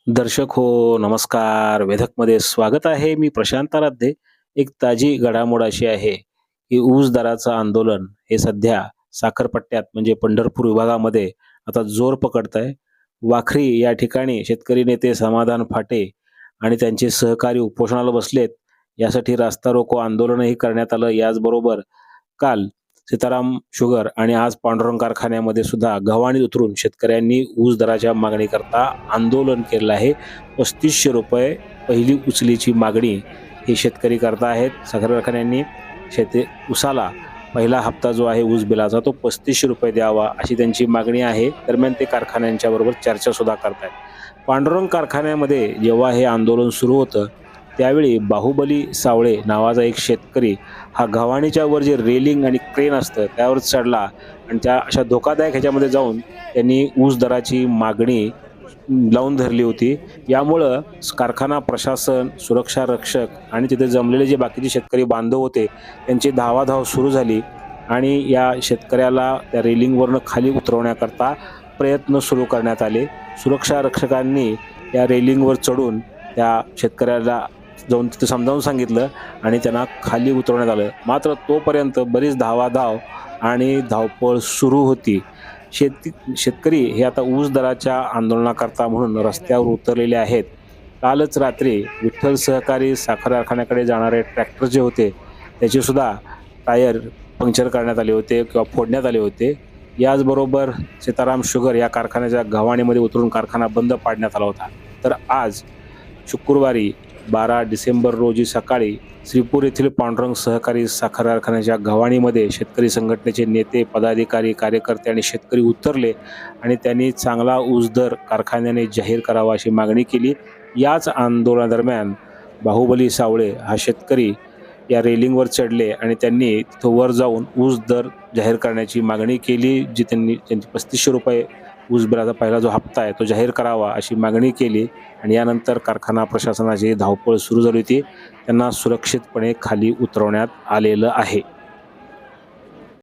दर्शक हो, नमस्कार. वेधकमध्ये स्वागत आहे. मी प्रशांत आराध्य. एक ताजी घडामोड अशी आहे, की ऊस दराचं आंदोलन हे सध्या साखरपट्ट्यात म्हणजे पंढरपूर विभागामध्ये आता जोर पकडत आहे. वाखरी या ठिकाणी शेतकरी नेते समाधान फाटे आणि त्यांचे सहकारी उपोषणाला बसलेत. यासाठी रास्ता रोको आंदोलनही करण्यात आलं. याचबरोबर काल सीताराम शुगर आणि आज पांडुरंग कारखान्यामध्ये सुद्धा गव्हाणीत उतरून शेतकऱ्यांनी ऊस दराच्या मागणीकरता आंदोलन केलेलं आहे. ₹3500 पहिली उचलीची मागणी हे शेतकरी करत आहेत. साखर कारखान्यांनी ऊसाला पहिला हप्ता जो आहे ऊस बिलाचा तो ₹3500 द्यावा अशी त्यांची मागणी आहे. दरम्यान ते कारखान्यांच्या बरोबर चर्चा सुद्धा करतायत. पांडुरंग कारखान्यामध्ये जेव्हा हे आंदोलन सुरू होतं त्यावेळी बाहुबली सावळे नावाचा एक शेतकरी हा गव्हाणीच्या वर जे रेलिंग आणि क्रेन असतं त्यावर चढला आणि त्या अशा धोकादायक ह्याच्यामध्ये जाऊन त्यांनी ऊस दराची मागणी लावून धरली होती. यामुळं कारखाना प्रशासन, सुरक्षा रक्षक आणि तिथे जमलेले जे बाकीचे शेतकरी बांधव होते त्यांची धावाधाव सुरू झाली आणि या शेतकऱ्याला त्या रेलिंगवरनं खाली उतरवण्याकरता प्रयत्न सुरू करण्यात आले. सुरक्षा रक्षकांनी या रेलिंगवर चढून त्या शेतकऱ्याला जाऊन तिथं समजावून सांगितलं आणि त्यांना खाली उतरवण्यात आलं. मात्र तोपर्यंत बरीच धावाधाव आणि धावपळ सुरू होती. शेतकरी हे आता ऊस दराच्या आंदोलनाकरता म्हणून रस्त्यावर उतरलेले आहेत. कालच रात्री विठ्ठल सहकारी साखर कारखान्याकडे जाणारे ट्रॅक्टर जे होते त्याचे सुद्धा टायर पंक्चर करण्यात आले होते किंवा फोडण्यात आले होते. याचबरोबर सीताराम शुगर या कारखान्याच्या गव्हाणीमध्ये उतरून कारखाना बंद पाडण्यात आला होता. तर आज शुक्रवारी 12 डिसेंबर रोजी सकाळी श्रीपूर येथील पांडुरंग सहकारी साखर कारखान्याच्या गव्हाणीमध्ये शेतकरी संघटनेचे नेते, पदाधिकारी, कार्यकर्ते आणि शेतकरी उतरले आणि त्यांनी चांगला ऊस दर कारखान्याने जाहीर करावा अशी मागणी केली. याच आंदोलनादरम्यान बाहुबली सावळे हा शेतकरी या रेलिंगवर चढले आणि त्यांनी तिथं वर जाऊन ऊस दर जाहीर करण्याची मागणी केली. त्यांची ₹3500 ऊस बिलाचा पहिला जो हप्ता आहे तो जाहीर करावा अशी मागणी केली आणि यानंतर कारखाना प्रशासनाची धावपळ सुरू झाली होती. त्यांना सुरक्षितपणे खाली उतरवण्यात आलेलं आहे.